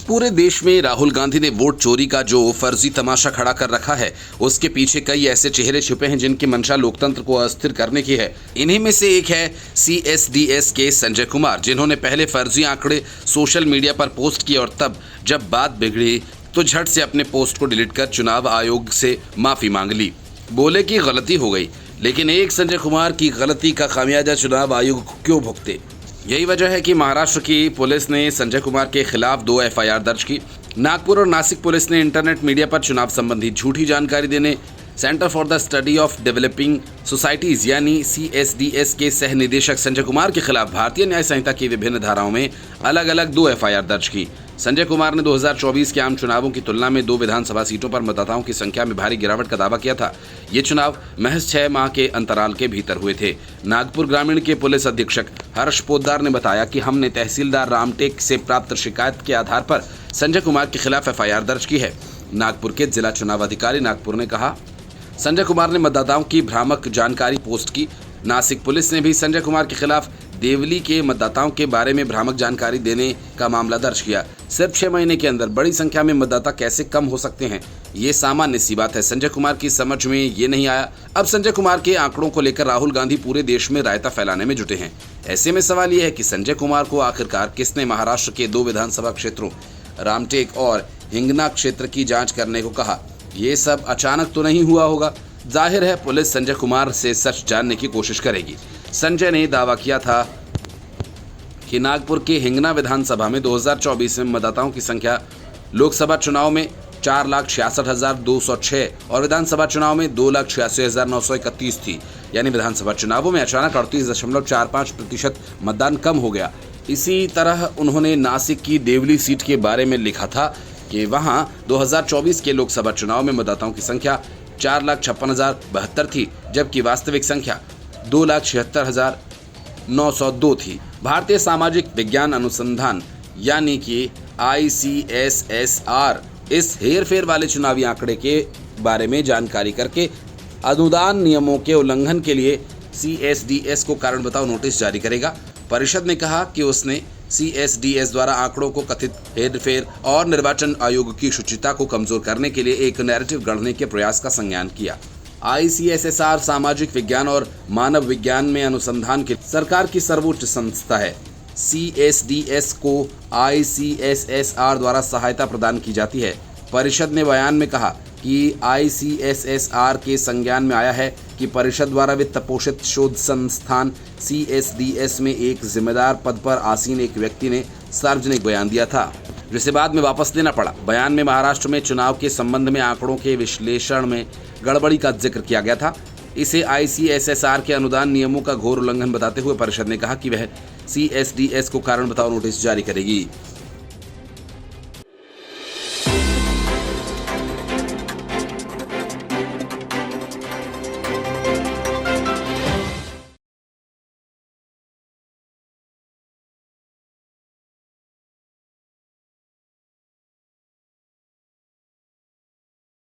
पूरे देश में राहुल गांधी ने वोट चोरी का जो फर्जी तमाशा खड़ा कर रखा है, उसके पीछे कई ऐसे चेहरे छुपे हैं जिनकी मंशा लोकतंत्र को अस्थिर करने की है। इन्हीं में से एक है CSDS के संजय कुमार, जिन्होंने पहले फर्जी आंकड़े सोशल मीडिया पर पोस्ट किए और तब जब बात बिगड़ी तो झट से अपने पोस्ट को डिलीट कर चुनाव आयोग से माफी मांग ली। बोले कि गलती हो गई, लेकिन एक संजय कुमार की गलती का खामियाजा चुनाव आयोग क्यों भुगते? यही वजह है कि महाराष्ट्र की पुलिस ने संजय कुमार के खिलाफ 2 FIR दर्ज की। नागपुर और नासिक पुलिस ने इंटरनेट मीडिया पर चुनाव संबंधी झूठी जानकारी देने centre for the study of developing societies यानी CSDS के सह निदेशक संजय कुमार के खिलाफ भारतीय न्याय संहिता की विभिन्न धाराओं में अलग अलग 2 FIR दर्ज की। संजय कुमार ने 2024 के आम चुनावों की तुलना में 2 विधानसभा सीटों पर मतदाताओं की संख्या में भारी गिरावट का दावा किया था। ये चुनाव महज 6 माह के अंतराल के भीतर हुए थे। नागपुर ग्रामीण के पुलिस अधीक्षक हर्ष पोद्दार ने बताया कि हमने तहसीलदार रामटेक से प्राप्त शिकायत के आधार पर संजय कुमार के खिलाफ FIR दर्ज की है। नागपुर के जिला चुनाव अधिकारी नागपुर ने कहा, संजय कुमार ने मतदाताओं की भ्रामक जानकारी पोस्ट की। नासिक पुलिस ने भी संजय कुमार के खिलाफ देवली के मतदाताओं के बारे में भ्रामक जानकारी देने का मामला दर्ज किया। सिर्फ 6 महीने के अंदर बड़ी संख्या में मतदाता कैसे कम हो सकते हैं, ये सामान्य सी बात है। संजय कुमार की समझ में ये नहीं आया। अब संजय कुमार के आंकड़ों को लेकर राहुल गांधी पूरे देश में रायता फैलाने में जुटे हैं। ऐसे में सवाल ये है कि संजय कुमार को आखिरकार किसने महाराष्ट्र के 2 विधानसभा क्षेत्रों रामटेक और हिंगना क्षेत्र की जाँच करने को कहा? ये सब अचानक तो नहीं हुआ होगा। जाहिर है पुलिस संजय कुमार से सच जानने की कोशिश करेगी। संजय ने दावा किया था कि नागपुर के हिंगना विधानसभा में 2024 में मतदाताओं की संख्या लोकसभा चुनाव में 4,66,206 और विधानसभा चुनाव में 2,86,931 थी। यानी विधानसभा चुनावों में अचानक 38.45% मतदान कम हो गया। इसी तरह उन्होंने नासिक की देवली सीट के बारे में लिखा था कि वहां 2024 के लोकसभा चुनाव में मतदाताओं की संख्या 4,56,072 थी, जबकि वास्तविक संख्या 2,76,902 थी। भारतीय सामाजिक विज्ञान अनुसंधान यानी कि ICSSR इस हेरफेर वाले चुनावी आंकड़े के बारे में जानकारी करके अनुदान नियमों के उल्लंघन के लिए CSDS को कारण बताओ नोटिस जारी करेगा। परिषद ने कहा कि उसने CSDS द्वारा आंकड़ों को कथित हेरफेर और निर्वाचन आयोग की शुचिता को कमजोर करने के लिए एक नैरेटिव गढ़ने के प्रयास का संज्ञान किया। ICSSR सामाजिक विज्ञान और मानव विज्ञान में अनुसंधान की सरकार की सर्वोच्च संस्था है। CSDS को ICSSR द्वारा सहायता प्रदान की जाती है। परिषद ने बयान में कहा कि ICSSR के संज्ञान में आया है कि परिषद द्वारा वित्त पोषित शोध संस्थान CSDS में एक जिम्मेदार पद पर आसीन एक व्यक्ति ने सार्वजनिक बयान दिया था, जिसे बाद में वापस लेना पड़ा। बयान में महाराष्ट्र में चुनाव के संबंध में आंकड़ों के विश्लेषण में गड़बड़ी का जिक्र किया गया था। इसे ICSSR के अनुदान नियमों का घोर उल्लंघन बताते हुए परिषद ने कहा कि वह CSDS को कारण बताओ नोटिस जारी करेगी।